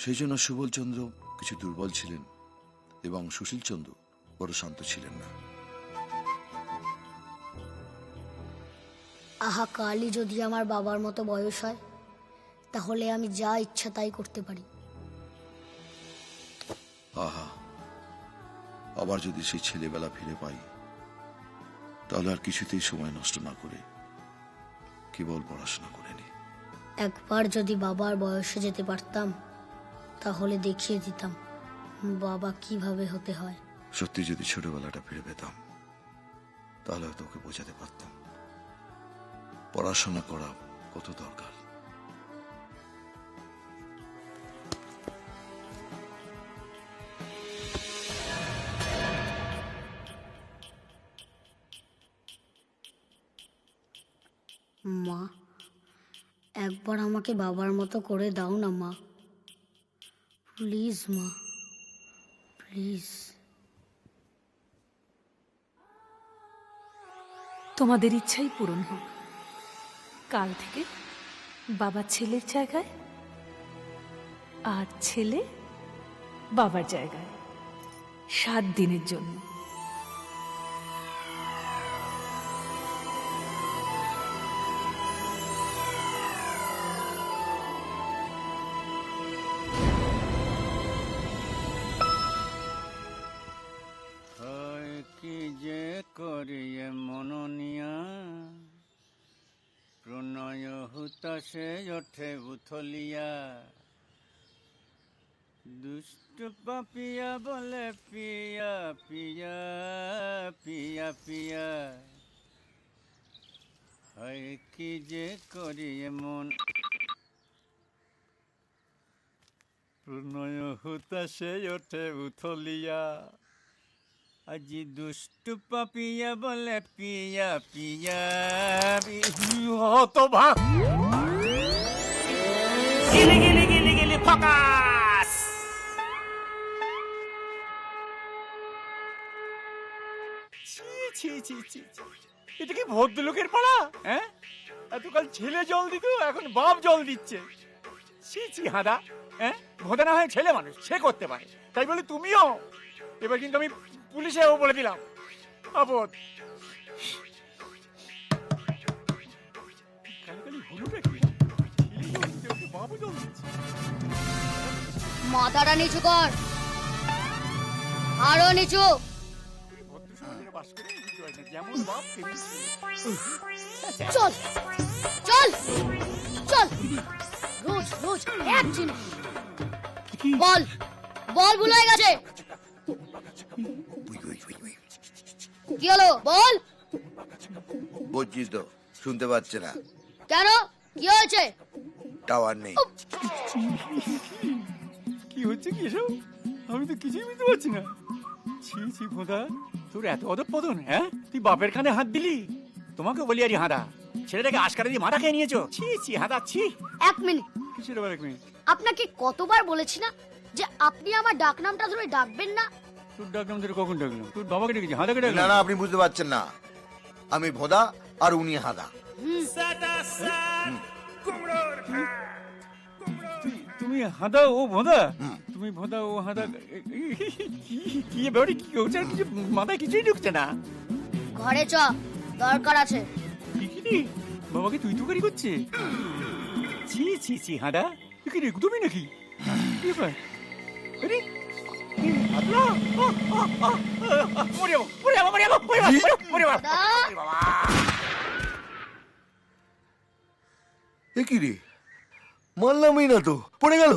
সেই জন্য সুবল চন্দ্র কিছু দুর্বল ছিলেন এবং সুশীল চন্দ্র বড় শান্ত ছিলেন না। আহা, কালই যদি আমার বাবার মতো বয়স হয় তাহলে আমি যা ইচ্ছা তাই করতে পারি। আহা, আবার যদি সেই ছেলেবেলা ফিরে পাই তাহলে আর কিছুতেই সময় নষ্ট না করে কেবল পড়াশোনা করে নি। একবার যদি বাবার বয়সে যেতে পারতাম তাহলে দেখিয়ে দিতাম বাবা কিভাবে হতে হয়। সত্যি যদি ছোটবেলাটা ফিরে পেতাম তাহলে হয়তো ওকে বোঝাতে পারতাম পড়াশোনা করা কত দরকার। মা, একবার আমাকে বাবার মতো করে দাও না মা, প্লিজ মা, প্লিজ। তোমাদের ইচ্ছাই পূরণ হোক। কাল থেকে বাবা ছেলের জায়গায় আর ছেলে বাবার জায়গায় 7 দিনের জন্য। কি যে করিয়ে মননিয়া প্রণয় হুতাশে ওঠে উথলিয়া দুষ্ট পাপিয়া বলে পিয়া পিয়া পিয়া পিয়া হয় কি যে করিয়ে মন প্রণয় হুতাশে ওঠে উথলিয়া আজি দুষ্টু পাপিয়া বলে পিয়া পিয়া হতভাগ গিলি গিলি গিলি গিলি ফকাস। ছি ছি ছি ছি ছি। এটা কি ভদ্রলোকের পাড়া? হ্যাঁ, এতকাল ছেলে জল দিত, এখন বাপ জল দিচ্ছে। ছি ছি হাদা। হ্যাঁ, ভোদা না হয় ছেলে মানুষ, সে করতে পারে, তাই বলে তুমিও? এবার কিন্তু আমি পুলিশেও বলে দিলাম আপদ। কালকালি হলোটা কি? বাবু জল দিচ্ছে। মাথাটা নিচু কর, আরো নিচু। যেমন বাপ চল চল চল, রোজ রোজ এক জিনিস। বল বল, ভুলে গেছে। কি হলো বল? বলছিস তো শুনতে পাচ্ছে না, কেন, কি হয়েছে? টাওয়ার নেই। কি হচ্ছে কি এসব? আমি তো কিছুই বুঝতে পারছি না। ছি ছি ভোদা, তোর এত অধঃপতন? হ্যাঁ, তুই বাপের কানে হাত দিলি। তোমাকে বলি আরে হাদা, ছেলেটাকে আশকারা দিয়ে মাথা খেয়ে নিয়েছো। ছি ছি হাদা ছি। এক মিনিট। কিসের আবার এক মিনিট? আপনাকে কতবার বলেছি না যে আপনি আমার ডাকনামটা ধরে ডাকবেন না? তোর ডাকনাম ধরে কখন ডাকলাম? তোর বাবাকে ডেকেছি, হাদাকে না ডাকলাম? না, আপনি বুঝতে পারছেন না, আমি ভোদা আর উনি হাদা। তুমি হাদা ও ভোদা? তুমি ভোদা ও হাদা? কি ব্যাপারে কি হচ্ছে? কিছু মাথায় কিছুই ঢুকছে না। ঘরে চ, দরকার আছে। বাবাকে তুই তুকারি করছে? ছি ছি ছি হাদা, তুই কি একদমই নাকি? কি ব্যাপার? আরে হাদা, মরে যাবো, মরে যাবো, মরে যাবো, মরে যাবো, মরে যাবো। এ কি রে, মানলামই না তো, পড়ে গেল।